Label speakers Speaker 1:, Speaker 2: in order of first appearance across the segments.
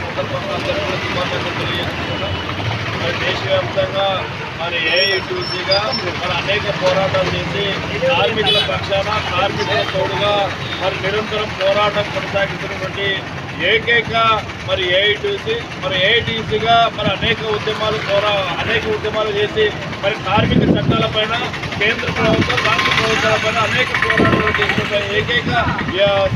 Speaker 1: సందర్భంగా అందరూ కూడా శుభాకాంక్షలు తెలియజేసుకుంటున్నాం. మరి దేశవ్యాప్తంగా మరి ఏఐటీయూసీగా మరి అనేక పోరాటాలు చేసి కార్మికుల పక్షాన కార్మికుల తోడుగా మరి నిరంతరం పోరాటం కొనసాగిస్తున్నటువంటి ఏకైక మరి ఏఐటీయూసీగా మరి అనేక ఉద్యమాలు చేసి మరి కార్మిక చట్టాలపైన కేంద్ర ప్రభుత్వం రాష్ట్ర ప్రభుత్వాలపైన అనేక పోరాటాలు చేస్తున్న ఏకైక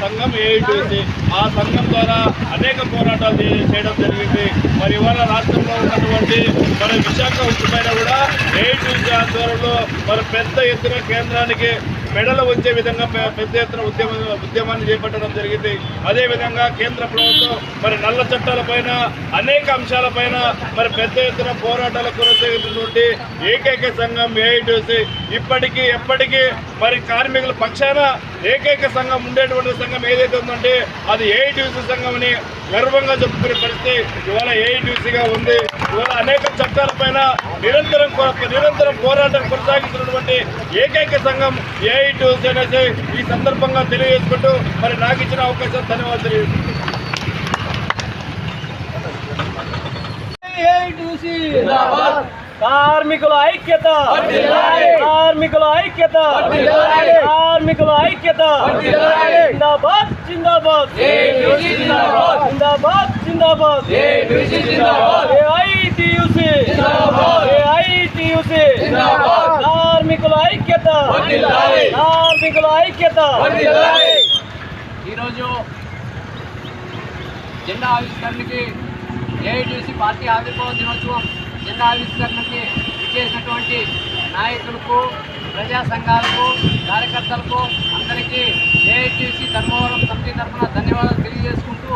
Speaker 1: సంఘం ఏఐటీయూసీ. ఆ సంఘం ద్వారా అనేక పోరాటాలు చేయడం జరిగింది. మరి ఇవాళ రాష్ట్రంలో ఉన్నటువంటి మరి విశాఖ ఉక్కు పైన కూడా ఏఐటీయూసీ ఆధ్వర్యంలో మరి పెద్ద ఎత్తున కేంద్రానికి మెడలు వచ్చే విధంగా పెద్ద ఎత్తున ఉద్యమాన్ని చేపట్టడం జరిగింది. అదేవిధంగా కేంద్ర ప్రభుత్వం మరి నల్ల చట్టాలపైన అనేక అంశాలపైన మరి పెద్ద ఎత్తున పోరాటాలు కొనసాగుతున్నటువంటి ఏకైక సంఘం ఏఐటీయూసీ. ఇప్పటికీ ఎప్పటికీ మరి కార్మికుల పక్షాన ఏకైక సంఘం ఉండేటువంటి సంఘం ఏదైతే ఉందంటే అది ఏఐటీయూసీ సంఘం అని గర్వంగా చెప్పుకునే పరిస్థితి ఇవాళ ఏఐటీయూసీగా ఉంది. ఇవాళ అనేక చట్టాలపైన నిరంతరం పోరాటం కొనసాగిస్తున్నటువంటి ఏకైక సంఘం ఏఐటీయూసీ అనేసి ఈ సందర్భంగా తెలియజేసుకుంటూ మరి నాకు ఇచ్చిన అవకాశం ధన్యవాదాలు తెలియజేసుకుంటున్నాను.
Speaker 2: కార్మికుల ఐక్యత, కార్మికుల ఐక్యత, కార్మికుల ఐక్యత. జిందాబాద్ జిందాబాద్ జిందాబాద్ జిందాబాద్. AITUC, AITUC. కార్మికుల ఐక్యత, కార్మికుల ఐక్యత.
Speaker 3: ఈరోజు జెండా ఆవిష్కరణకి ఏఐటీయూసీ పార్టీ ఆవిర్భావ దినోత్సవం జెండా ఆవిష్కరణకి ఇచ్చేసినటువంటి నాయకులకు, ప్రజా సంఘాలకు, కార్యకర్తలకు అందరికీ ఏఐటీయూసీ ధర్మవరం సమితి తరఫున ధన్యవాదాలు తెలియజేసుకుంటూ